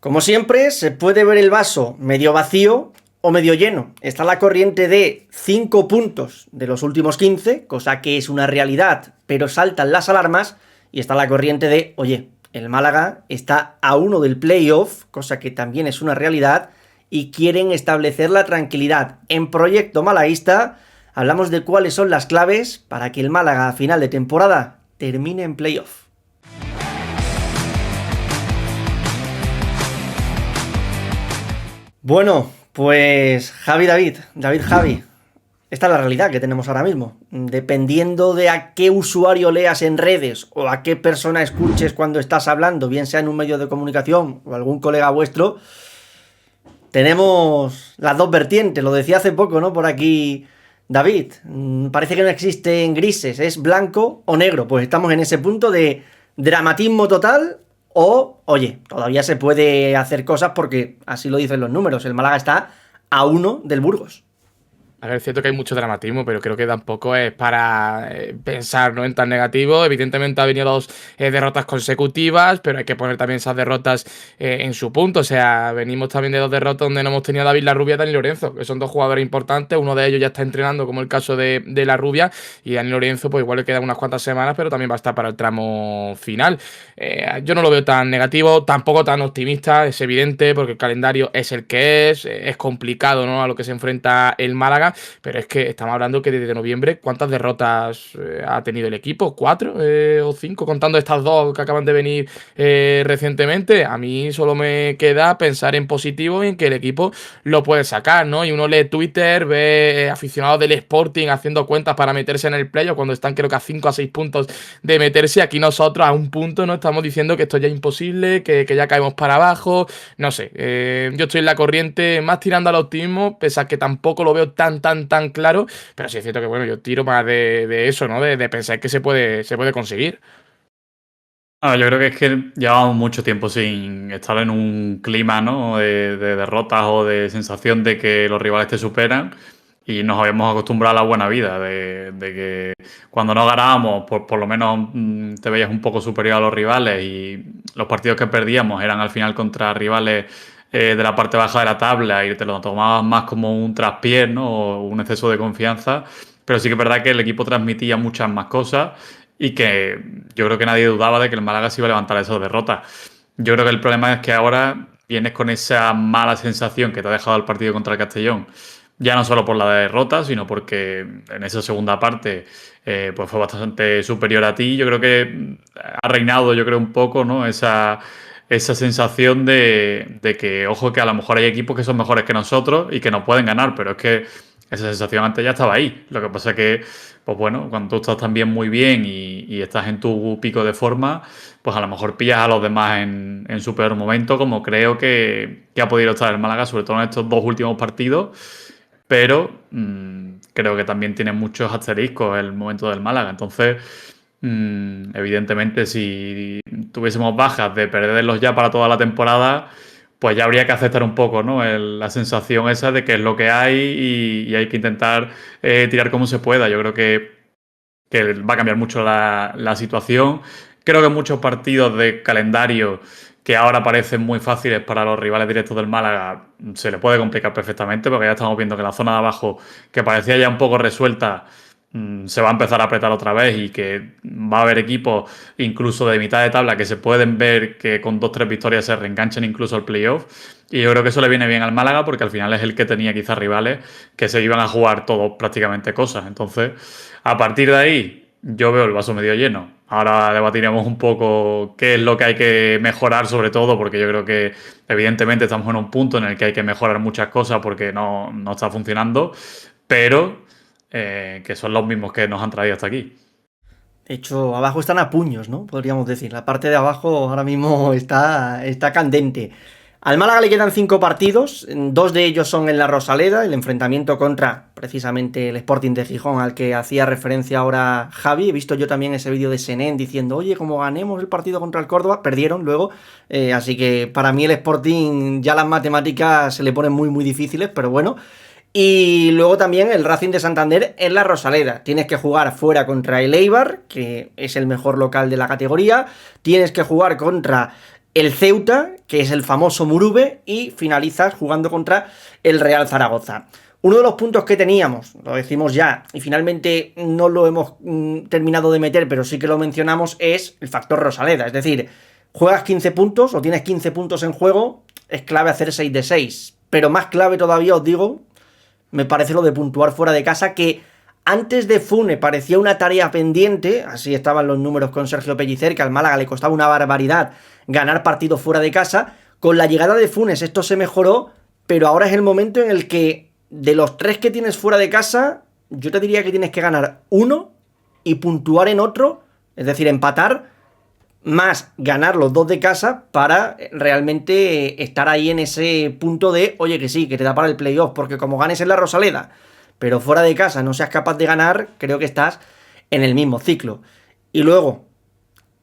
Como siempre, se puede ver el vaso medio vacío o medio lleno. Está la corriente de 5 puntos de los últimos 15, cosa que es una realidad, pero saltan las alarmas, y está la corriente de, oye, el Málaga está a 1 del playoff, cosa que también es una realidad, y quieren establecer la tranquilidad. En Proyecto Malaguista hablamos de cuáles son las claves para que el Málaga a final de temporada termine en playoff. Bueno, pues Javi, esta es la realidad que tenemos ahora mismo. Dependiendo de a qué usuario leas en redes o a qué persona escuches cuando estás hablando, bien sea en un medio de comunicación o algún colega vuestro, tenemos las dos vertientes. Lo decía hace poco, ¿no? Por aquí David, parece que no existen grises, es blanco o negro. Pues estamos en ese punto de dramatismo total. O, oye, todavía se puede hacer cosas porque así lo dicen los números. El Málaga está a 1 del Burgos. A ver, es cierto que hay mucho dramatismo, pero creo que tampoco es para pensar, ¿no?, en tan negativo. Evidentemente ha venido dos derrotas consecutivas, pero hay que poner también esas derrotas en su punto. O sea, venimos también de dos derrotas donde no hemos tenido a David Larrubia y a Dani Lorenzo, que son dos jugadores importantes. Uno de ellos ya está entrenando, como el caso de Larrubia, y Dani Lorenzo, pues igual le quedan unas cuantas semanas, pero también va a estar para el tramo final. Yo no lo veo tan negativo, tampoco tan optimista, es evidente, porque el calendario es el que es complicado, ¿no?, a lo que se enfrenta el Málaga. Pero es que estamos hablando que desde noviembre, ¿cuántas derrotas ha tenido el equipo? ¿4 o 5? Contando estas dos que acaban de venir recientemente. A mí solo me queda pensar en positivo y en que el equipo lo puede sacar, ¿no? Y uno lee Twitter, ve aficionados del Sporting haciendo cuentas para meterse en el playoff cuando están, creo que a 5 a 6 puntos de meterse. Aquí nosotros a un punto no estamos diciendo que esto ya es imposible, que ya caemos para abajo. No sé, yo estoy en la corriente más tirando al optimismo, pese a que tampoco lo veo tan claro, pero sí es cierto que, bueno, yo tiro más de eso, ¿no? De pensar que se puede conseguir. Yo creo que es que llevamos mucho tiempo sin estar en un clima, ¿no?, de derrotas o de sensación de que los rivales te superan, y nos habíamos acostumbrado a la buena vida, de que cuando no ganábamos, por lo menos te veías un poco superior a los rivales, y los partidos que perdíamos eran al final contra rivales de la parte baja de la tabla, y te lo tomabas más como un traspiés, ¿no?, o un exceso de confianza. Pero sí que es verdad que el equipo transmitía muchas más cosas, y que yo creo que nadie dudaba de que el Málaga se iba a levantar esas derrotas. Yo creo que el problema es que ahora vienes con esa mala sensación que te ha dejado el partido contra el Castellón, ya no solo por la derrota, sino porque en esa segunda parte pues fue bastante superior a ti. Yo creo que ha reinado, yo creo, un poco, ¿no?, esa sensación de que, ojo, que a lo mejor hay equipos que son mejores que nosotros y que nos pueden ganar, pero es que esa sensación antes ya estaba ahí. Lo que pasa es que, pues bueno, cuando tú estás también muy bien y estás en tu pico de forma, pues a lo mejor pillas a los demás en su peor momento, como creo que ha podido estar el Málaga, sobre todo en estos dos últimos partidos. Pero creo que también tiene muchos asteriscos el momento del Málaga. Entonces, evidentemente, si tuviésemos bajas de perderlos ya para toda la temporada, pues ya habría que aceptar un poco, ¿no?, la sensación esa de que es lo que hay, y hay que intentar tirar como se pueda. Yo creo que va a cambiar mucho la situación. Creo que muchos partidos de calendario que ahora parecen muy fáciles para los rivales directos del Málaga se le puede complicar perfectamente, porque ya estamos viendo que la zona de abajo, que parecía ya un poco resuelta, se va a empezar a apretar otra vez, y que va a haber equipos incluso de mitad de tabla que se pueden ver que con 2-3 victorias se reenganchan incluso al playoff. Y yo creo que eso le viene bien al Málaga, porque al final es el que tenía quizás rivales que se iban a jugar todos prácticamente cosas. Entonces, a partir de ahí, yo veo el vaso medio lleno. Ahora debatiremos un poco qué es lo que hay que mejorar, sobre todo, porque yo creo que evidentemente estamos en un punto en el que hay que mejorar muchas cosas porque no está funcionando, pero que son los mismos que nos han traído hasta aquí. De hecho, abajo están a puños, ¿no? Podríamos decir. La parte de abajo ahora mismo está candente. Al Málaga le quedan 5 partidos, 2 de ellos son en la Rosaleda, el enfrentamiento contra precisamente el Sporting de Gijón al que hacía referencia ahora Javi. He visto yo también ese vídeo de Senén diciendo, oye, como ganemos el partido contra el Córdoba, perdieron luego, así que para mí el Sporting ya las matemáticas se le ponen muy difíciles, pero bueno. Y luego también el Racing de Santander en la Rosaleda. Tienes que jugar fuera contra el Eibar, que es el mejor local de la categoría. Tienes que jugar contra el Ceuta, que es el famoso Murube, y finalizas jugando contra el Real Zaragoza. Uno de los puntos que teníamos, lo decimos ya, y finalmente no lo hemos terminado de meter, pero sí que lo mencionamos, es el factor Rosaleda. Es decir, juegas 15 puntos o tienes 15 puntos en juego, es clave hacer 6 de 6. Pero más clave todavía, os digo, me parece lo de puntuar fuera de casa, que antes de Fune parecía una tarea pendiente, así estaban los números con Sergio Pellicer, que al Málaga le costaba una barbaridad ganar partidos fuera de casa. Con la llegada de Funes esto se mejoró, pero ahora es el momento en el que de los 3 que tienes fuera de casa, yo te diría que tienes que ganar uno y puntuar en otro, es decir, empatar, más ganar los 2 de casa para realmente estar ahí en ese punto de, oye, que sí, que te da para el playoff, porque como ganes en la Rosaleda, pero fuera de casa no seas capaz de ganar, creo que estás en el mismo ciclo. Y luego,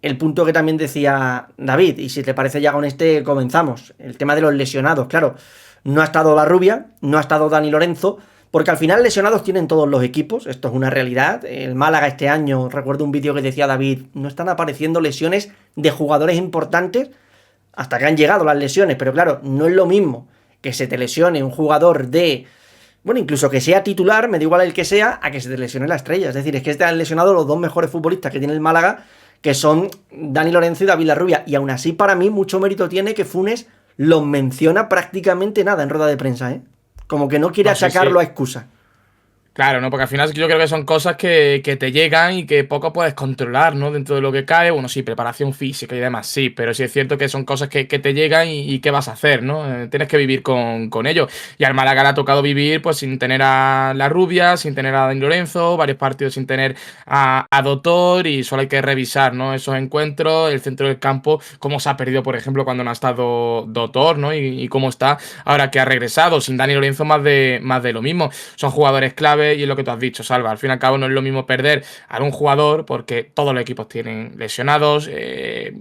el punto que también decía David, y si te parece ya con este comenzamos, el tema de los lesionados. Claro, no ha estado La Rubia, no ha estado Dani Lorenzo, porque al final lesionados tienen todos los equipos, esto es una realidad. El Málaga este año, recuerdo un vídeo que decía David, no están apareciendo lesiones de jugadores importantes hasta que han llegado las lesiones, pero claro, no es lo mismo que se te lesione un jugador de... Bueno, incluso que sea titular, me da igual el que sea, a que se te lesione la estrella. Es decir, es que te han lesionado los 2 mejores futbolistas que tiene el Málaga, que son Dani Lorenzo y David Larrubia. Y aún así, para mí, mucho mérito tiene que Funes los menciona prácticamente nada en rueda de prensa, ¿eh? Como que no quiere achacarlo a excusa. Claro, ¿no? Porque al final yo creo que son cosas que te llegan y que poco puedes controlar, ¿no? Dentro de lo que cae, bueno, sí, preparación física y demás, sí, pero sí es cierto que son cosas que te llegan y qué vas a hacer, ¿no? Tienes que vivir con ello. Y al Málaga le ha tocado vivir pues sin tener a La Rubia, sin tener a Dani Lorenzo, varios partidos sin tener a Dotor, y solo hay que revisar, ¿no? Esos encuentros, el centro del campo, cómo se ha perdido, por ejemplo, cuando no ha estado Dotor, ¿no? Y cómo está ahora que ha regresado. Sin Dani Lorenzo más de lo mismo. Son jugadores clave y es lo que tú has dicho, Salva. Al fin y al cabo no es lo mismo perder a un jugador porque todos los equipos tienen lesionados.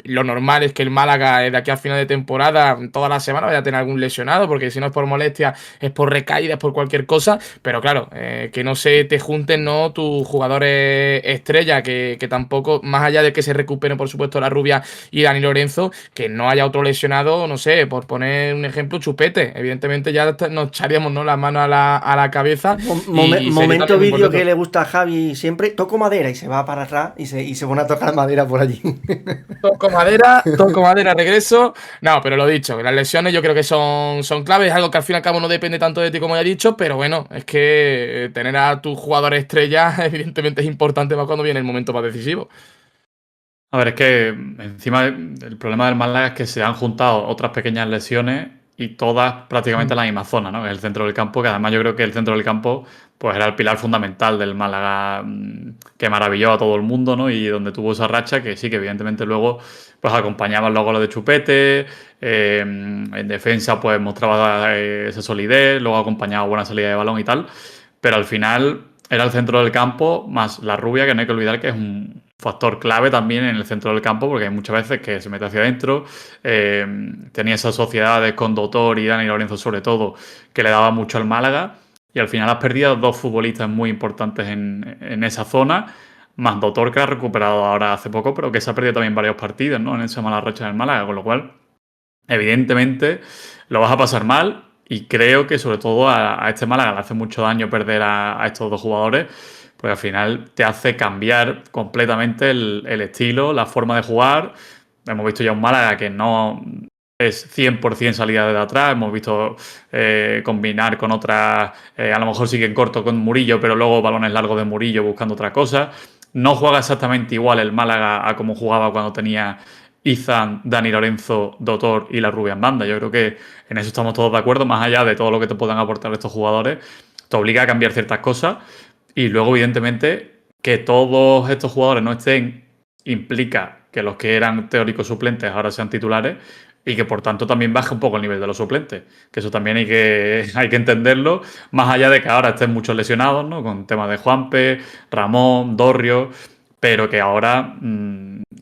Lo normal es que el Málaga de aquí a final de temporada, toda la semana vaya a tener algún lesionado, porque si no es por molestia, es por recaída, es por cualquier cosa. Pero claro, que no se te junten, ¿no?, tus jugadores estrella, que tampoco, más allá de que se recuperen, por supuesto, La Rubia y Dani Lorenzo, que no haya otro lesionado, no sé, por poner un ejemplo, Chupete. Evidentemente ya nos echaríamos, ¿no?, las manos a la cabeza. Momento vídeo que le gusta a Javi siempre, toco madera y se va para atrás y se pone a tocar madera por allí. Toco madera, regreso. No, pero lo dicho, las lesiones yo creo que son claves, es algo que al fin y al cabo no depende tanto de ti como ya he dicho, pero bueno, es que tener a tus jugadores estrellas evidentemente es importante más cuando viene el momento más decisivo. A ver, es que encima el problema del Málaga es que se han juntado otras pequeñas lesiones y todas prácticamente en la misma zona, ¿no? En el centro del campo, que además yo creo que el centro del campo pues era el pilar fundamental del Málaga, que maravilló a todo el mundo, ¿no? Y donde tuvo esa racha, que sí, que evidentemente luego pues acompañaba los goles de Chupete, en defensa pues mostraba esa solidez, luego acompañaba buena salida de balón y tal, pero al final era el centro del campo más La Rubia, que no hay que olvidar que es un factor clave también en el centro del campo, porque hay muchas veces que se mete hacia adentro. Tenía esas sociedades con Dotor y Dani Lorenzo sobre todo, que le daba mucho al Málaga, y al final has perdido 2 futbolistas muy importantes en esa zona, más Dotor, que ha recuperado ahora hace poco, pero que se ha perdido también varios partidos, ¿no?, en esa mala racha del Málaga, con lo cual evidentemente lo vas a pasar mal, y creo que sobre todo a este Málaga le hace mucho daño perder a estos 2 jugadores, porque al final te hace cambiar completamente el estilo, la forma de jugar. Hemos visto ya un Málaga que no es 100% salida de atrás, hemos visto combinar con otras, a lo mejor siguen corto con Murillo, pero luego balones largos de Murillo buscando otra cosa. No juega exactamente igual el Málaga a como jugaba cuando tenía Izan, Dani Lorenzo, Dotor y La Rubia en banda. Yo creo que en eso estamos todos de acuerdo, más allá de todo lo que te puedan aportar estos jugadores, te obliga a cambiar ciertas cosas. Y luego, evidentemente, que todos estos jugadores no estén implica que los que eran teóricos suplentes ahora sean titulares, y que por tanto también baje un poco el nivel de los suplentes. Que eso también hay que entenderlo, más allá de que ahora estén muchos lesionados, ¿no?, con temas de Juanpe, Ramón, Dorrio, pero que ahora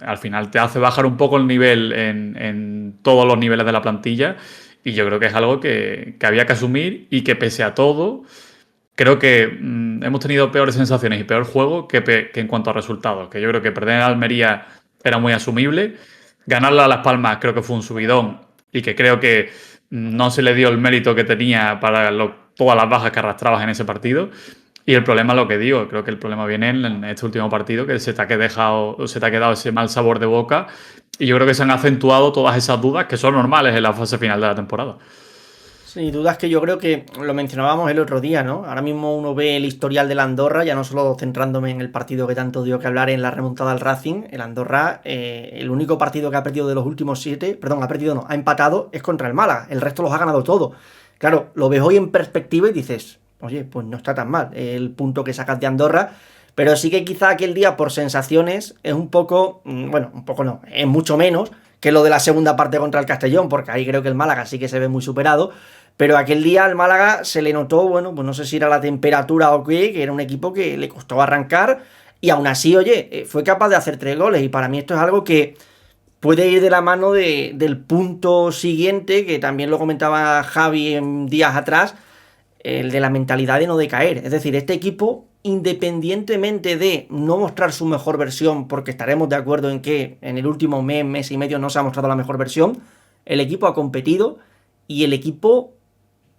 al final te hace bajar un poco el nivel en todos los niveles de la plantilla, y yo creo que es algo que había que asumir, y que pese a todo creo que hemos tenido peores sensaciones y peor juego que en cuanto a resultados. Que yo creo que perder en Almería era muy asumible, ganarle a Las Palmas creo que fue un subidón y que creo que no se le dio el mérito que tenía para todas las bajas que arrastrabas en ese partido. Y el problema, lo que digo, creo que el problema viene en este último partido, que se te ha quedado ese mal sabor de boca. Y yo creo que se han acentuado todas esas dudas que son normales en la fase final de la temporada. Sin dudas que yo creo que lo mencionábamos el otro día, ¿no? Ahora mismo uno ve el historial del Andorra, ya no solo centrándome en el partido que tanto dio que hablar en la remontada al Racing, el Andorra, el único partido que ha perdido de los últimos 7, perdón, ha empatado, es contra el Málaga, el resto los ha ganado todo. Claro, lo ves hoy en perspectiva y dices, oye, pues no está tan mal el punto que sacas de Andorra, pero sí que quizá aquel día por sensaciones es un poco, bueno, un poco no, es mucho menos que lo de la segunda parte contra el Castellón, porque ahí creo que el Málaga sí que se ve muy superado. Pero aquel día al Málaga se le notó, bueno, pues no sé si era la temperatura o qué, que era un equipo que le costó arrancar y aún así, oye, fue capaz de hacer 3 goles y para mí esto es algo que puede ir de la mano del punto siguiente, que también lo comentaba Javi en días atrás, el de la mentalidad de no decaer. Es decir, este equipo, independientemente de no mostrar su mejor versión, porque estaremos de acuerdo en que en el último mes y medio no se ha mostrado la mejor versión, el equipo ha competido y el equipo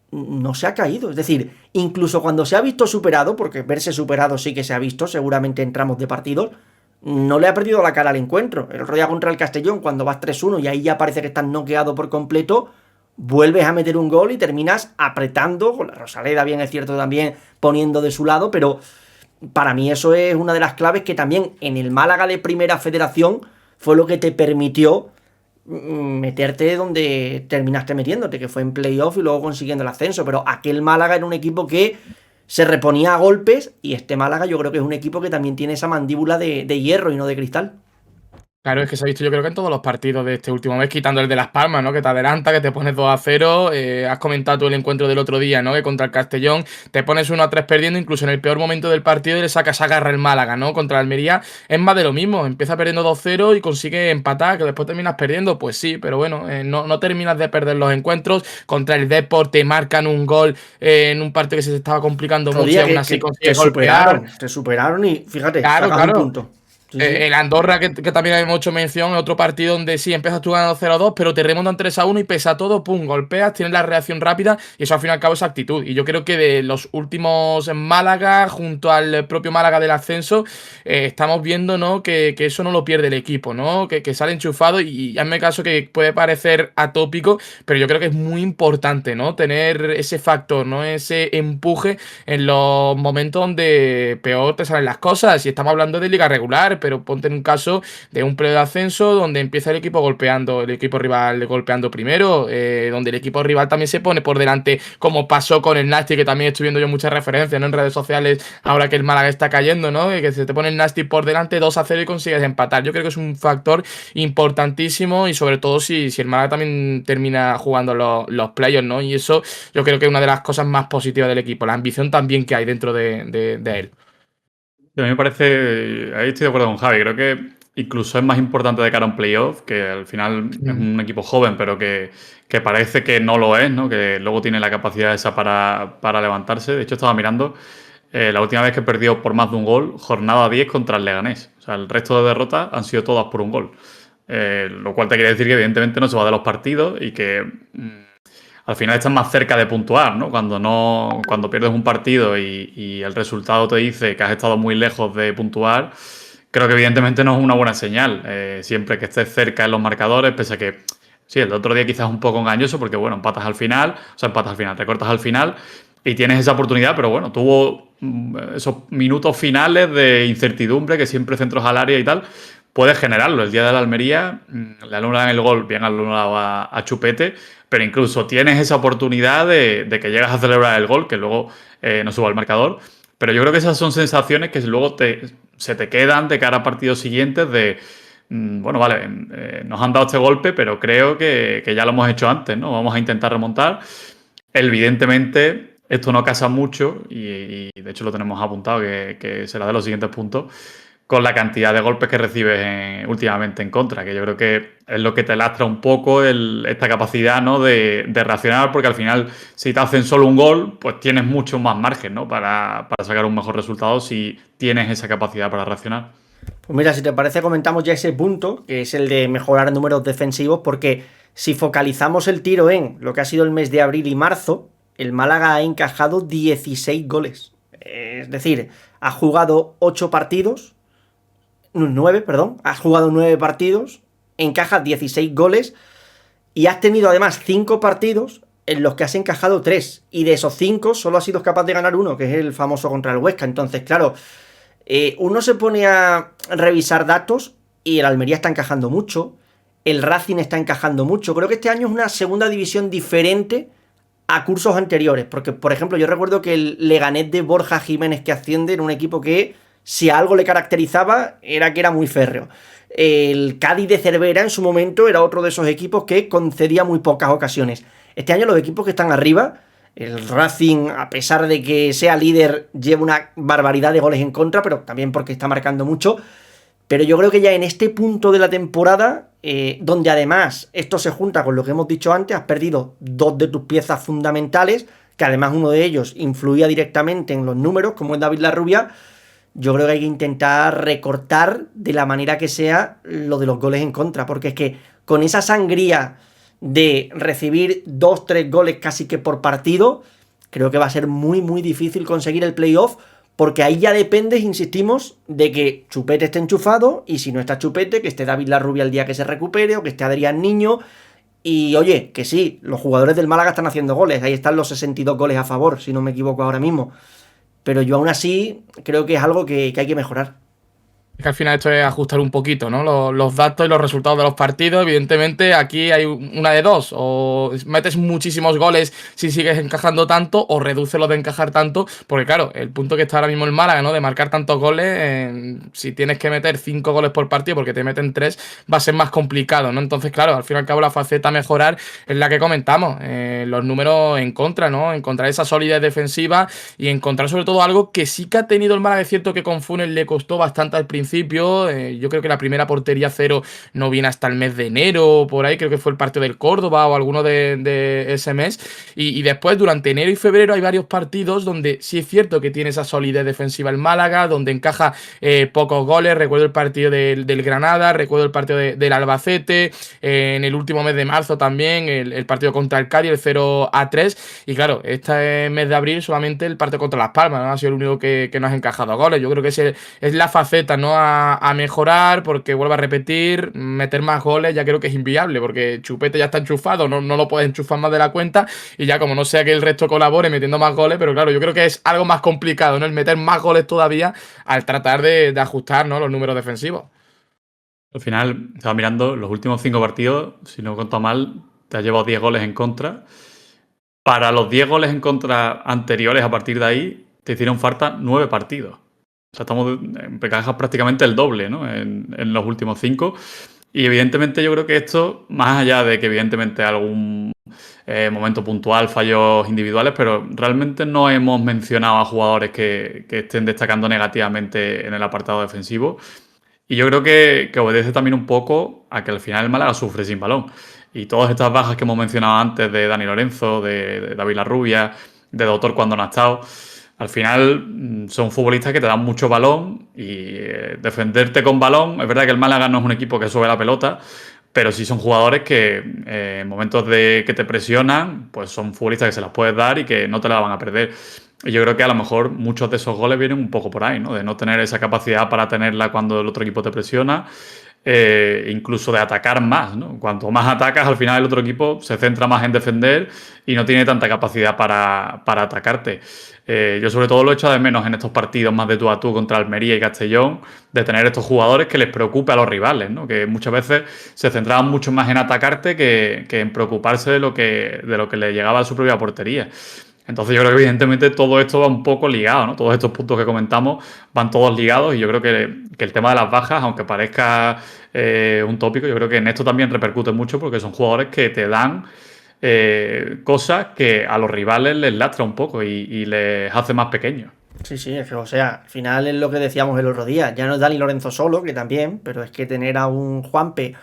no se ha caído. Es decir, incluso cuando se ha visto superado, porque verse superado sí que se ha visto, seguramente en tramos de partidos, no le ha perdido la cara al encuentro. El otro día contra el Castellón, cuando vas 3-1 y ahí ya parece que estás noqueado por completo, vuelves a meter un gol y terminas apretando, con la Rosaleda, bien es cierto, también poniendo de su lado, pero para mí eso es una de las claves que también en el Málaga de Primera Federación fue lo que te permitió meterte donde terminaste metiéndote, que fue en playoff y luego consiguiendo el ascenso. Pero aquel Málaga era un equipo que se reponía a golpes y este Málaga yo creo que es un equipo que también tiene esa mandíbula de hierro y no de cristal. Claro, es que se ha visto yo creo que en todos los partidos de este último mes, quitando el de Las Palmas, ¿no? Que te adelanta, que te pones 2-0. Has comentado tú el encuentro del otro día, ¿no? Que contra el Castellón te pones 1-3 perdiendo, incluso en el peor momento del partido y le sacas a garra el Málaga, ¿no? Contra el Almería es más de lo mismo. Empieza perdiendo 2-0 y consigue empatar, que después terminas perdiendo. Pues sí, pero bueno, no terminas de perder los encuentros. Contra el Depor te marcan un gol en un partido que se estaba complicando mucho y aún así consigues golpear. Te superaron y fíjate, Claro, sacas un claro. punto. Sí, sí. El Andorra, que también hemos hecho mención, es otro partido donde sí empiezas tú ganando 0-2, pero te remontan 3-1 y pese a todo, pum, golpeas, tienes la reacción rápida y eso al fin y al cabo es actitud. Y yo creo que de los últimos en Málaga, junto al propio Málaga del ascenso, estamos viendo, ¿no? Que eso no lo pierde el equipo, ¿no? Que sale enchufado y hazme caso que puede parecer atópico, pero yo creo que es muy importante, ¿no? Tener ese factor, ¿no? Ese empuje en los momentos donde peor te salen las cosas. Y estamos hablando de liga regular, pero ponte en un caso de un pleno de ascenso donde empieza el equipo golpeando, el equipo rival golpeando primero, donde el equipo rival también se pone por delante, como pasó con el Nasty, que también estoy viendo yo muchas referencias, ¿no? En redes sociales, ahora que el Málaga está cayendo, ¿no? Y que se te pone el Nasty por delante 2-0 y consigues empatar. Yo creo que es un factor importantísimo y sobre todo si el Málaga también termina jugando los playoffs, ¿no? Y eso yo creo que es una de las cosas más positivas del equipo, la ambición también que hay dentro de él. A mí me parece, ahí estoy de acuerdo con Javi, creo que incluso es más importante de cara a un playoff, que al final es un equipo joven, pero que parece que no lo es, ¿no? Que luego tiene la capacidad esa para levantarse. De hecho, estaba mirando, la última vez que perdió por más de un gol, jornada 10 contra el Leganés. O sea, el resto de derrotas han sido todas por un gol. Lo cual te quiere decir que evidentemente no se va de los partidos y que al final estás más cerca de puntuar, ¿no? Cuando pierdes un partido y el resultado te dice que has estado muy lejos de puntuar, creo que evidentemente no es una buena señal. Siempre que estés cerca en los marcadores, pese a que sí, el otro día quizás es un poco engañoso porque, bueno, recortas al final y tienes esa oportunidad, pero bueno, tuvo esos minutos finales de incertidumbre que siempre centros al área y tal. Puedes generarlo. El día de la Almería le anulan el gol, bien anulado a Chupete, pero incluso tienes esa oportunidad de que llegas a celebrar el gol, que luego no suba al marcador. Pero yo creo que esas son sensaciones que luego se te quedan de cara a partidos siguientes de, bueno, vale, nos han dado este golpe, pero creo que ya lo hemos hecho antes, ¿no? Vamos a intentar remontar. Evidentemente, esto no casa mucho y de hecho lo tenemos apuntado, que será de los siguientes puntos, con la cantidad de golpes que recibes últimamente en contra, que yo creo que es lo que te lastra un poco esta capacidad, ¿no? de reaccionar, porque al final, si te hacen solo un gol, pues tienes mucho más margen, ¿no? para sacar un mejor resultado si tienes esa capacidad para reaccionar. Pues mira, si te parece, comentamos ya ese punto, que es el de mejorar números defensivos, porque si focalizamos el tiro en lo que ha sido el mes de abril y marzo, el Málaga ha encajado 16 goles. Es decir, ha jugado 8 partidos, 9, perdón, has jugado 9 partidos, encajas 16 goles y has tenido además 5 partidos en los que has encajado 3. Y de esos 5 solo has sido capaz de ganar uno, que es el famoso contra el Huesca. Entonces, claro, uno se pone a revisar datos y el Almería está encajando mucho, el Racing está encajando mucho. Creo que este año es una segunda división diferente a cursos anteriores, porque por ejemplo yo recuerdo que el Leganés de Borja Jiménez que asciende era un equipo que si a algo le caracterizaba era que era muy férreo. El Cádiz de Cervera en su momento era otro de esos equipos que concedía muy pocas ocasiones. Este año los equipos que están arriba, el Racing, a pesar de que sea líder, lleva una barbaridad de goles en contra, pero también porque está marcando mucho. Pero yo creo que ya en este punto de la temporada, donde además esto se junta con lo que hemos dicho antes, has perdido 2 de tus piezas fundamentales, que además uno de ellos influía directamente en los números, como es David Larrubia. Yo creo que hay que intentar recortar de la manera que sea lo de los goles en contra, porque es que con esa sangría de recibir 2-3 goles casi que por partido, creo que va a ser muy muy difícil conseguir el playoff, porque ahí ya dependes, insistimos, de que Chupete esté enchufado, y si no está Chupete, que esté David Larrubia el día que se recupere, o que esté Adrián Niño. Y oye, que sí, los jugadores del Málaga están haciendo goles, ahí están los 62 goles a favor, si no me equivoco ahora mismo. Pero yo aún así creo que es algo que hay que mejorar. Es que al final esto es ajustar un poquito, ¿no? Los datos y los resultados de los partidos. Evidentemente, aquí hay una de dos. O metes muchísimos goles si sigues encajando tanto, o reduces los de encajar tanto. Porque, claro, el punto que está ahora mismo el Málaga, ¿no? De marcar tantos goles, si tienes que meter 5 goles por partido porque te meten 3, va a ser más complicado, ¿no? Entonces, claro, al fin y al cabo, la faceta a mejorar es la que comentamos. Los números en contra, ¿no? Encontrar esa solidez defensiva y encontrar sobre todo algo que sí que ha tenido el Málaga. Es cierto que con Funes le costó bastante al principio. Yo creo que la primera portería cero no viene hasta el mes de enero, por ahí creo que fue el partido del Córdoba o alguno de ese mes, y después durante enero y febrero hay varios partidos donde sí es cierto que tiene esa solidez defensiva el Málaga, donde encaja pocos goles. Recuerdo el partido del Granada, recuerdo el partido del Albacete, en el último mes de marzo también el partido contra el Cádiz, el 0-3, y claro, este mes de abril solamente el partido contra Las Palmas, ¿no? Ha sido el único que no has encajado goles. Yo creo que es la faceta, ¿no? A mejorar, porque vuelvo a repetir, meter más goles ya creo que es inviable, porque Chupete ya está enchufado, no lo puedes enchufar más de la cuenta, y ya como no sea que el resto colabore metiendo más goles, pero claro, yo creo que es algo más complicado, ¿no? El meter más goles todavía al tratar de ajustar, ¿no? Los números defensivos. Al final, estaba mirando los últimos 5 partidos, si no he contado mal, te has llevado 10 goles en contra. Para los 10 goles en contra anteriores, a partir de ahí, te hicieron falta 9 partidos. O sea, estamos en encajas prácticamente el doble, ¿no? En los últimos 5. Y evidentemente yo creo que esto, más allá de que evidentemente algún momento puntual, fallos individuales, pero realmente no hemos mencionado a jugadores que estén destacando negativamente en el apartado defensivo. Y yo creo que obedece también un poco a que al final el Málaga sufre sin balón. Y todas estas bajas que hemos mencionado antes de Dani Lorenzo, de David Larrubia, de Doctor cuando no ha estado, al final son futbolistas que te dan mucho balón y defenderte con balón. Es verdad que el Málaga no es un equipo que sube la pelota, pero sí son jugadores que en momentos de que te presionan, pues son futbolistas que se las puedes dar y que no te la van a perder. Y yo creo que a lo mejor muchos de esos goles vienen un poco por ahí, ¿no? De no tener esa capacidad para tenerla cuando el otro equipo te presiona, incluso de atacar más, ¿no? Cuanto más atacas, al final el otro equipo se centra más en defender y no tiene tanta capacidad para atacarte. Yo sobre todo lo he echado de menos en estos partidos más de tú a tú contra Almería y Castellón, de tener estos jugadores que les preocupe a los rivales, ¿no? Que muchas veces se centraban mucho más en atacarte que en preocuparse de lo que le llegaba a su propia portería. Entonces yo creo que evidentemente todo esto va un poco ligado, ¿no? Todos estos puntos que comentamos van todos ligados, y yo creo que el tema de las bajas, aunque parezca un tópico, yo creo que en esto también repercute mucho, porque son jugadores que te dan cosas que a los rivales les lastra un poco y les hace más pequeños. Sí, sí, es que, o sea, al final es lo que decíamos el otro día. Ya no es Dani Lorenzo solo, que también, pero es que tener a un Juanpe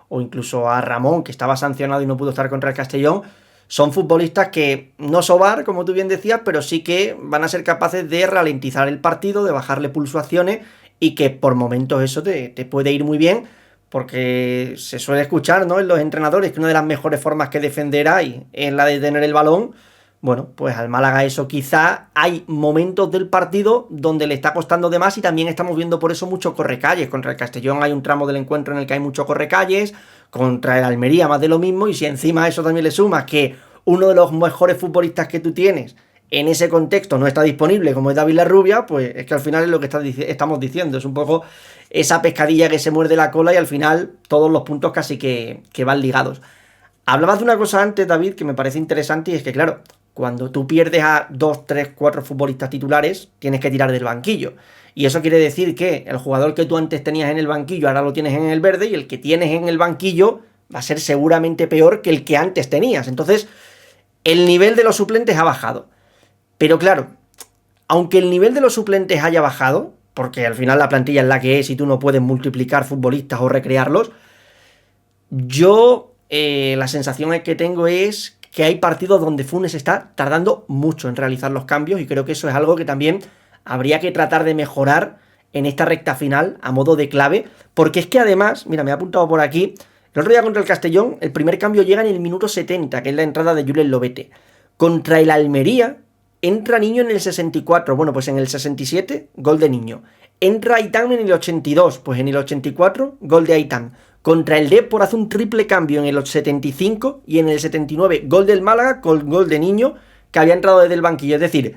o incluso a Ramón, que estaba sancionado y no pudo estar contra el Castellón, son futbolistas que no sobar, como tú bien decías, pero sí que van a ser capaces de ralentizar el partido, de bajarle pulsaciones y que por momentos eso te puede ir muy bien, porque se suele escuchar, ¿no?, en los entrenadores que una de las mejores formas que defender hay es la de tener el balón. Bueno, pues al Málaga eso quizá hay momentos del partido donde le está costando de más y también estamos viendo por eso mucho correcalles. Contra el Castellón hay un tramo del encuentro en el que hay mucho correcalles, contra el Almería más de lo mismo, y si encima a eso también le sumas que uno de los mejores futbolistas que tú tienes en ese contexto no está disponible, como es David Larrubia, pues es que al final es lo que estamos diciendo, es un poco esa pescadilla que se muerde la cola y al final todos los puntos casi que van ligados. Hablabas de una cosa antes, David, que me parece interesante, y es que, claro, cuando tú pierdes a 2, 3, 4 futbolistas titulares, tienes que tirar del banquillo. Y eso quiere decir que el jugador que tú antes tenías en el banquillo ahora lo tienes en el verde, y el que tienes en el banquillo va a ser seguramente peor que el que antes tenías. Entonces, el nivel de los suplentes ha bajado. Pero claro, aunque el nivel de los suplentes haya bajado, porque al final la plantilla es la que es y tú no puedes multiplicar futbolistas o recrearlos, yo la sensación que tengo es que hay partidos donde Funes está tardando mucho en realizar los cambios, y creo que eso es algo que también habría que tratar de mejorar en esta recta final a modo de clave, porque es que además, mira, me he apuntado por aquí, el otro día contra el Castellón el primer cambio llega en el minuto 70, que es la entrada de Julen Lobete. Contra el Almería entra Niño en el 64, bueno, pues en el 67 gol de Niño. Entra Aitán en el 82, pues en el 84 gol de Aitán. Contra el Depor hace un triple cambio en el 75 y en el 79 gol del Málaga con gol de Niño, que había entrado desde el banquillo. Es decir,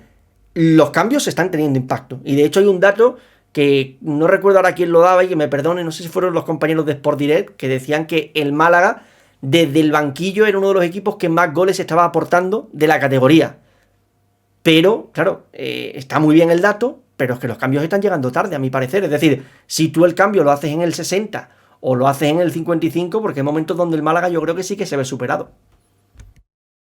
los cambios están teniendo impacto. Y de hecho hay un dato que no recuerdo ahora quién lo daba y que me perdone, no sé si fueron los compañeros de Sport Direct, que decían que el Málaga desde el banquillo era uno de los equipos que más goles estaba aportando de la categoría. Pero, claro, está muy bien el dato, pero es que los cambios están llegando tarde, a mi parecer. Es decir, si tú el cambio lo haces en el 60 o lo haces en el 55, porque hay momentos donde el Málaga yo creo que sí que se ve superado.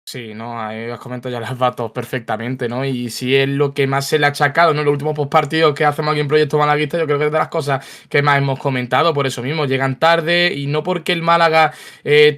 Sí, ¿no? Ahí os comento ya los datos perfectamente, ¿no? Y si es lo que más se le ha achacado, ¿no? Los últimos postpartidos que hacemos aquí en Proyecto Malaguista, yo creo que es de las cosas que más hemos comentado, por eso mismo, llegan tarde y no porque el Málaga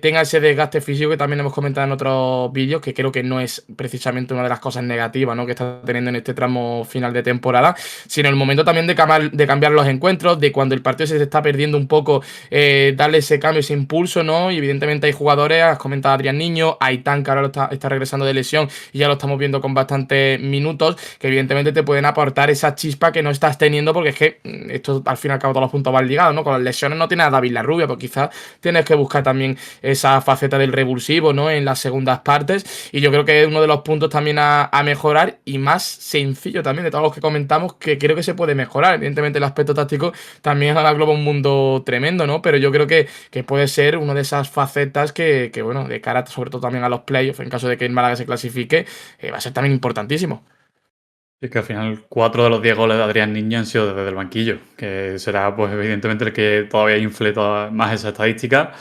tenga ese desgaste físico que también hemos comentado en otros vídeos, que creo que no es precisamente una de las cosas negativas, ¿no?, que está teniendo en este tramo final de temporada, sino el momento también de cambiar los encuentros, de cuando el partido se está perdiendo un poco, darle ese cambio, ese impulso, ¿no? Y evidentemente hay jugadores, has comentado a Adrián Niño, Aitán, que ahora lo está regresando de lesión y ya lo estamos viendo con bastantes minutos, que evidentemente te pueden aportar esa chispa que no estás teniendo, porque es que esto al fin y al cabo todos los puntos van ligados, ¿no? Con las lesiones no tienes a David Larrubia, pues quizás tienes que buscar también esa faceta del revulsivo, ¿no?, en las segundas partes, y yo creo que es uno de los puntos también a mejorar, y más sencillo también de todos los que comentamos, que creo que se puede mejorar. Evidentemente el aspecto táctico también engloba un mundo tremendo, ¿no? Pero yo creo que puede ser una de esas facetas que bueno, de cara sobre todo también a los playoffs, en caso de que el Málaga se clasifique, va a ser también importantísimo. Es que al final 4 de los 10 goles de Adrián Niño han sido desde el banquillo, que será pues evidentemente el que todavía infle más esa estadística.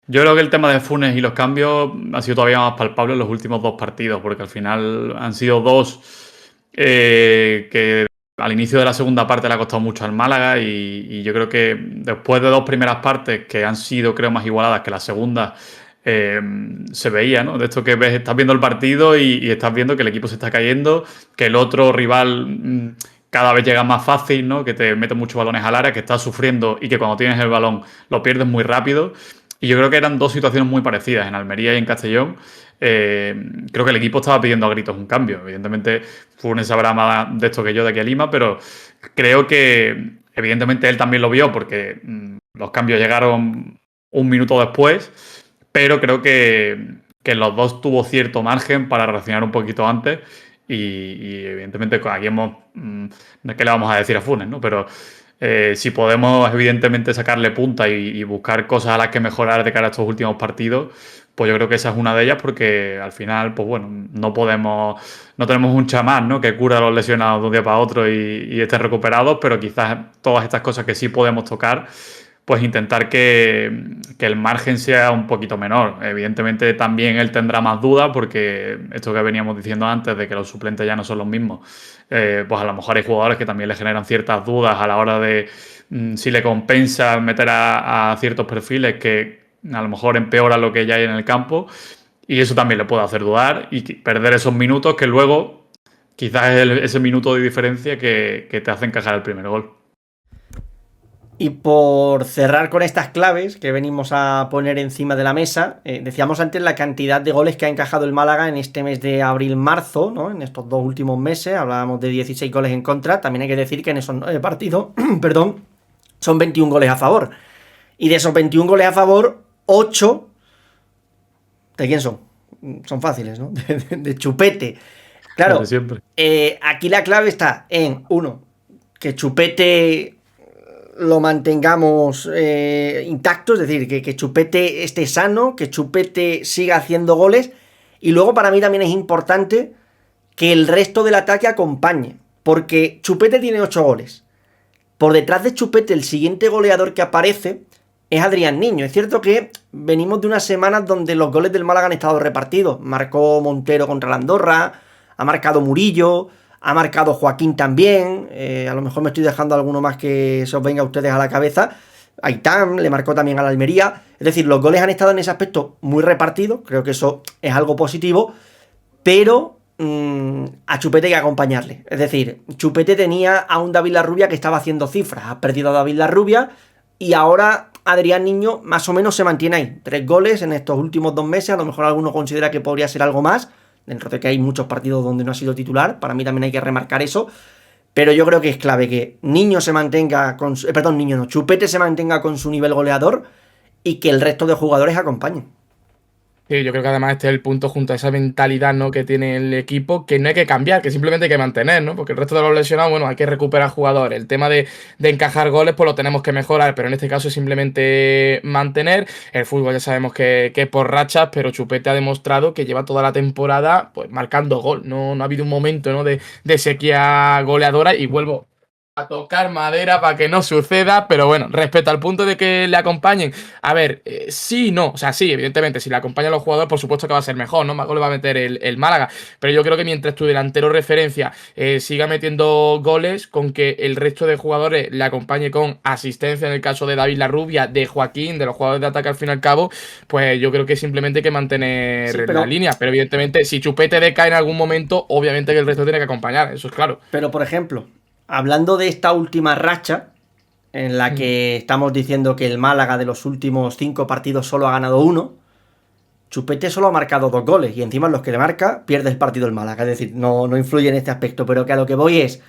Yo creo que el tema de Funes y los cambios ha sido todavía más palpable en los últimos 2 partidos, porque al final han sido 2 que al inicio de la segunda parte le ha costado mucho al Málaga, y yo creo que después de 2 primeras partes que han sido, creo, más igualadas que la segunda, se veía, ¿no? De esto que ves, estás viendo el partido y estás viendo que el equipo se está cayendo, que el otro rival cada vez llega más fácil, ¿no? Que te mete muchos balones al área, que estás sufriendo y que cuando tienes el balón lo pierdes muy rápido. Y yo creo que eran 2 situaciones muy parecidas en Almería y en Castellón. Creo que el equipo estaba pidiendo a gritos un cambio. Evidentemente, Funes sabrá más de esto que yo de aquí a Lima, pero creo que evidentemente él también lo vio, porque los cambios llegaron un minuto después, pero creo que los dos tuvo cierto margen para reaccionar un poquito antes, y evidentemente aquí hemos... ¿qué le vamos a decir a Funes, no? Pero si podemos evidentemente sacarle punta y buscar cosas a las que mejorar de cara a estos últimos partidos, pues yo creo que esa es una de ellas, porque al final, pues bueno, no tenemos un chamán, ¿no?, que cura a los lesionados de un día para otro y estén recuperados, pero quizás todas estas cosas que sí podemos tocar, pues intentar que el margen sea un poquito menor. Evidentemente también él tendrá más dudas, porque esto que veníamos diciendo antes, de que los suplentes ya no son los mismos, pues a lo mejor hay jugadores que también le generan ciertas dudas a la hora de si le compensa meter a ciertos perfiles que a lo mejor empeoran lo que ya hay en el campo, y eso también le puede hacer dudar y perder esos minutos que luego quizás es ese minuto de diferencia que te hace encajar el primer gol. Y por cerrar con estas claves que venimos a poner encima de la mesa, decíamos antes la cantidad de goles que ha encajado el Málaga en este mes de abril-marzo, ¿no? En estos 2 últimos meses, hablábamos de 16 goles en contra, también hay que decir que en esos 9 partidos, perdón, son 21 goles a favor. Y de esos 21 goles a favor, 8, ¿de quién son? Son fáciles, ¿no? De Chupete. Claro, Siempre. aquí la clave está en, uno, que Chupete lo mantengamos intacto, es decir, que Chupete esté sano, que Chupete siga haciendo goles, y luego para mí también es importante que el resto del ataque acompañe, porque Chupete tiene 8 goles. Por detrás de Chupete, el siguiente goleador que aparece es Adrián Niño. Es cierto que venimos de unas semanas donde los goles del Málaga han estado repartidos. Marcó Montero contra la Andorra, ha marcado Murillo, ha marcado Joaquín también. A lo mejor me estoy dejando alguno más que se os venga a ustedes a la cabeza. Aitán le marcó también a la Almería. Es decir, los goles han estado en ese aspecto muy repartidos. Creo que eso es algo positivo. Pero a Chupete hay que acompañarle. Es decir, Chupete tenía a un David Larrubia que estaba haciendo cifras. Ha perdido a David Larrubia y ahora Adrián Niño más o menos se mantiene ahí. 3 goles en estos últimos 2 meses. A lo mejor alguno considera que podría ser algo más, dentro de que hay muchos partidos donde no ha sido titular. Para mí también hay que remarcar eso. Pero yo creo que es clave que Niño se mantenga con Chupete se mantenga con su nivel goleador y que el resto de jugadores acompañen. Sí, yo creo que además este es el punto junto a esa mentalidad, ¿no?, que tiene el equipo, que no hay que cambiar, que simplemente hay que mantener, ¿no? Porque el resto de los lesionados, bueno, hay que recuperar jugadores. El tema de encajar goles, pues lo tenemos que mejorar, pero en este caso es simplemente mantener. El fútbol ya sabemos que es por rachas, pero Chupete ha demostrado que lleva toda la temporada pues marcando gol. No ha habido un momento, ¿no?, de sequía goleadora, y vuelvo a tocar madera para que no suceda, pero bueno, respecto al punto de que le acompañen, a ver, sí y no, o sea, sí, evidentemente, si le acompañan los jugadores, por supuesto que va a ser mejor, ¿no? Más goles va a meter el Málaga, pero yo creo que mientras tu delantero referencia siga metiendo goles, con que el resto de jugadores le acompañe con asistencia, en el caso de David Larrubia, de Joaquín, de los jugadores de ataque al fin y al cabo, pues yo creo que simplemente hay que mantener Sí, pero la línea, pero evidentemente, si Chupete decae en algún momento, obviamente que el resto tiene que acompañar, eso es claro. Pero, por ejemplo, hablando de esta última racha, en la que estamos diciendo que el Málaga de los últimos 5 partidos solo ha ganado 1, Chupete solo ha marcado 2 goles, y encima en los que le marca, pierde el partido el Málaga. Es decir, no influye en este aspecto, pero que a lo que voy es,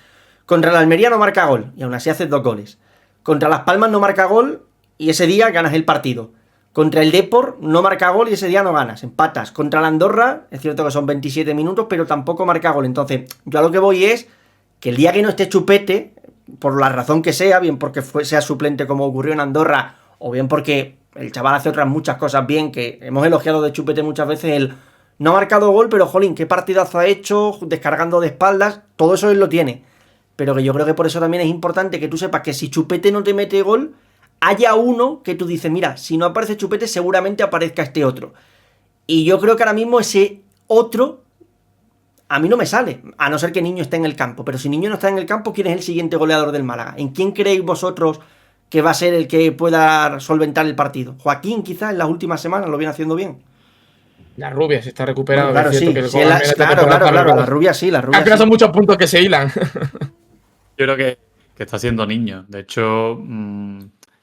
contra la Almería no marca gol, y aún así haces 2 goles. Contra Las Palmas no marca gol, y ese día ganas el partido. Contra el Depor no marca gol y ese día no ganas, empatas. Contra la Andorra, es cierto que son 27 minutos, pero tampoco marca gol. Entonces, yo a lo que voy es que el día que no esté Chupete, por la razón que sea, bien porque sea suplente como ocurrió en Andorra, o bien porque el chaval hace otras muchas cosas bien, que hemos elogiado de Chupete muchas veces, él no ha marcado gol, pero jolín, qué partidazo ha hecho, descargando de espaldas, todo eso él lo tiene. Pero que yo creo que por eso también es importante que tú sepas que si Chupete no te mete gol, haya uno que tú dices, mira, si no aparece Chupete seguramente aparezca este otro. Y yo creo que ahora mismo ese otro a mí no me sale, a no ser que Niño esté en el campo. Pero si Niño no está en el campo, ¿quién es el siguiente goleador del Málaga? ¿En quién creéis vosotros que va a ser el que pueda solventar el partido? Joaquín, quizás en las últimas semanas lo viene haciendo bien. La rubia se está recuperando. Bueno, claro, es cierto sí. que el Sí, gol también esta temporada fue claro. gol. La rubia sí, la rubia Al final sí. son muchos puntos que se hilan. Yo creo que está siendo Niño. De hecho,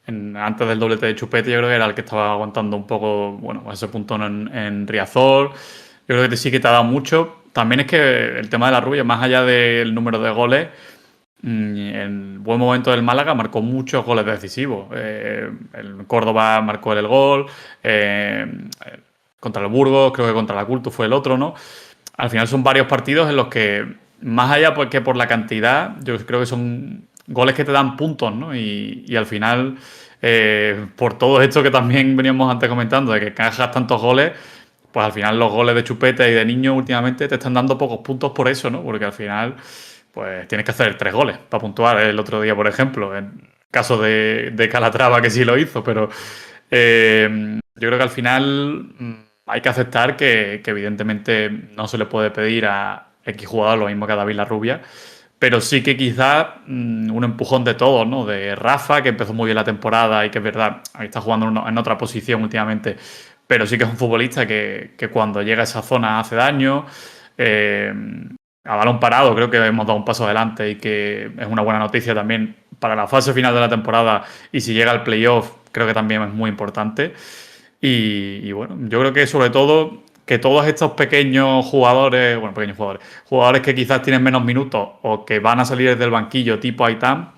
antes del doblete de Chupete, yo creo que era el que estaba aguantando un poco, bueno, ese puntón en Riazor. Yo creo que sí que te ha dado mucho. También es que el tema de la rubia, más allá del número de goles, en buen momento del Málaga marcó muchos goles decisivos. El Córdoba marcó el gol, contra el Burgos, creo que contra la Cultu fue el otro, ¿no? Al final son varios partidos en los que, más allá que por la cantidad, yo creo que son goles que te dan puntos, ¿no? Y al final, por todo esto que también veníamos antes comentando, de que encajas tantos goles, pues al final los goles de Chupete y de Niño últimamente te están dando pocos puntos por eso, ¿no? Porque al final, pues tienes que hacer 3 goles para puntuar. El otro día, por ejemplo, en caso de Calatrava, que sí lo hizo, pero yo creo que al final hay que aceptar que evidentemente no se le puede pedir a X jugador lo mismo que a David Larrubia, pero sí que quizás un empujón de todos, ¿no? De Rafa, que empezó muy bien la temporada y que es verdad, ahí está jugando en otra posición últimamente, pero sí que es un futbolista que cuando llega a esa zona hace daño. a balón parado creo que hemos dado un paso adelante y que es una buena noticia también para la fase final de la temporada, y si llega al playoff creo que también es muy importante. Y bueno, yo creo que sobre todo que todos estos jugadores que quizás tienen menos minutos o que van a salir desde el banquillo tipo Aitam,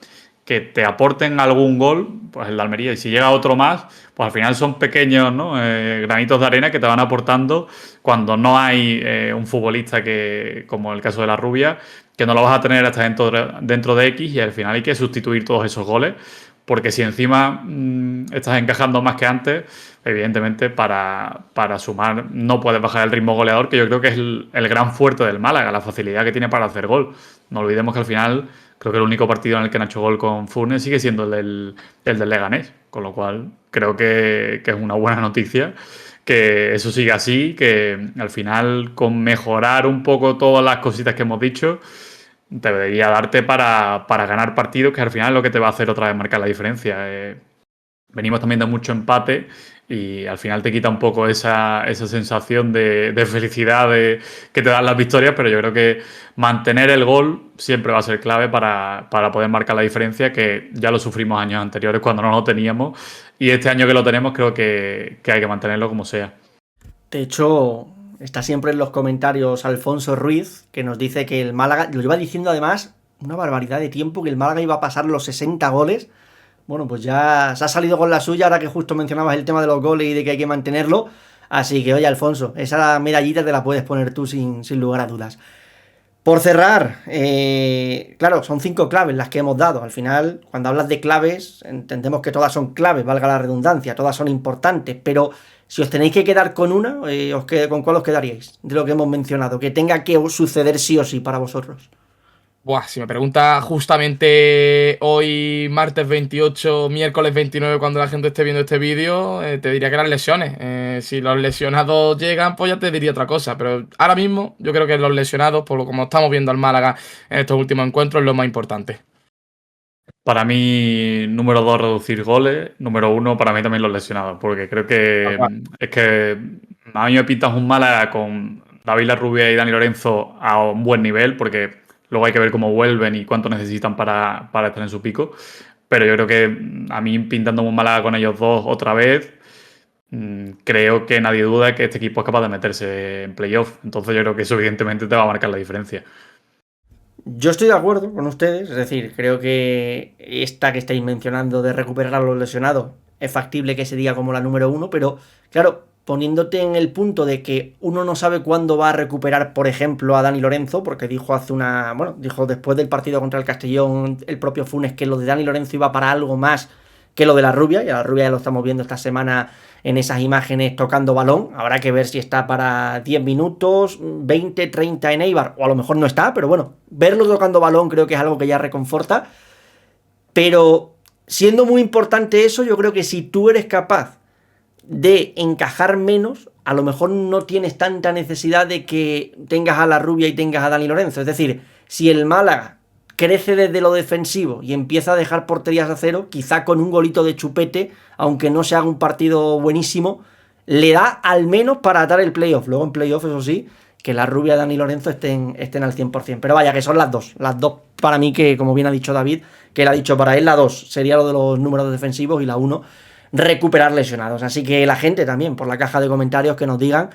que te aporten algún gol, pues el de Almería, y si llega otro más, pues al final son pequeños, ¿no? Granitos de arena que te van aportando cuando no hay un futbolista que, como el caso de la Rubia, que no lo vas a tener hasta dentro de X, y al final hay que sustituir todos esos goles, porque si encima estás encajando más que antes, evidentemente para sumar no puedes bajar el ritmo goleador, que yo creo que es el gran fuerte del Málaga, la facilidad que tiene para hacer gol. No olvidemos que al final creo que el único partido en el que no ha hecho gol con Funes sigue siendo el del Leganés, con lo cual creo que es una buena noticia que eso siga así, que al final con mejorar un poco todas las cositas que hemos dicho debería darte para ganar partidos, que al final es lo que te va a hacer otra vez marcar la diferencia. Venimos también de mucho empate y al final te quita un poco esa sensación de felicidad que te dan las victorias, pero yo creo que mantener el gol siempre va a ser clave para poder marcar la diferencia, que ya lo sufrimos años anteriores cuando no lo teníamos, y este año que lo tenemos creo que hay que mantenerlo como sea. De hecho, está siempre en los comentarios Alfonso Ruiz, que nos dice que el Málaga, lo lleva diciendo además una barbaridad de tiempo, que el Málaga iba a pasar los 60 goles. Bueno, pues ya se ha salido con la suya, ahora que justo mencionabas el tema de los goles y de que hay que mantenerlo. Así que, oye, Alfonso, esa medallita te la puedes poner tú sin lugar a dudas. Por cerrar, claro, son 5 claves las que hemos dado. Al final, cuando hablas de claves, entendemos que todas son claves, valga la redundancia, todas son importantes, pero si os tenéis que quedar con una, ¿con cuál os quedaríais? De lo que hemos mencionado, que tenga que suceder sí o sí para vosotros. Buah, si me preguntas justamente hoy, martes 28, miércoles 29, cuando la gente esté viendo este vídeo, te diría que las lesiones. Si los lesionados llegan, pues ya te diría otra cosa. Pero ahora mismo yo creo que los lesionados, por lo como estamos viendo al Málaga en estos últimos encuentros, es lo más importante. Para mí, número 2, reducir goles. Número 1, para mí también los lesionados, porque creo que es que a mí me pintas un Málaga con David Larrubia y Dani Lorenzo a un buen nivel, porque luego hay que ver cómo vuelven y cuánto necesitan para estar en su pico. Pero yo creo que a mí, pintando un Málaga con ellos dos otra vez, creo que nadie duda que este equipo es capaz de meterse en playoff. Entonces yo creo que eso evidentemente te va a marcar la diferencia. Yo estoy de acuerdo con ustedes, es decir, creo que esta que estáis mencionando de recuperar a los lesionados es factible que se diga como la número 1, pero claro, poniéndote en el punto de que uno no sabe cuándo va a recuperar, por ejemplo, a Dani Lorenzo, porque dijo después del partido contra el Castellón el propio Funes que lo de Dani Lorenzo iba para algo más que lo de la Rubia, y a la Rubia ya lo estamos viendo esta semana en esas imágenes tocando balón. Habrá que ver si está para 10 minutos, 20, 30 en Eibar, o a lo mejor no está, pero bueno, verlo tocando balón creo que es algo que ya reconforta. Pero siendo muy importante eso, yo creo que si tú eres capaz de encajar menos, a lo mejor no tienes tanta necesidad de que tengas a la Rubia y tengas a Dani Lorenzo. Es decir, si el Málaga crece desde lo defensivo y empieza a dejar porterías a cero, quizá con un golito de Chupete, aunque no se haga un partido buenísimo, le da al menos para atar el playoff. Luego en playoff, eso sí, que la Rubia y Dani Lorenzo estén al 100%. Pero vaya, que son las dos para mí, que como bien ha dicho David, que él ha dicho para él, la 2 sería lo de los números defensivos y la 1 recuperar lesionados. Así que la gente también, por la caja de comentarios, que nos digan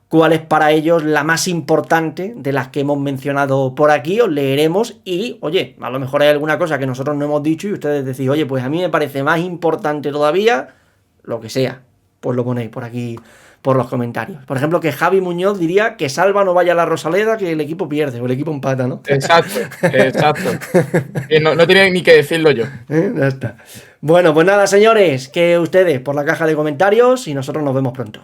cuál es para ellos la más importante de las que hemos mencionado por aquí. Os leeremos y, oye, a lo mejor hay alguna cosa que nosotros no hemos dicho y ustedes decís, oye, pues a mí me parece más importante todavía, lo que sea, pues lo ponéis por aquí, por los comentarios. Por ejemplo, que Javi Muñoz diría que Salva no vaya a la Rosaleda, que el equipo pierde o el equipo empata, ¿no? Exacto. No tenía ni que decirlo yo. Ya está. Bueno, pues nada, señores, que ustedes por la caja de comentarios y nosotros nos vemos pronto.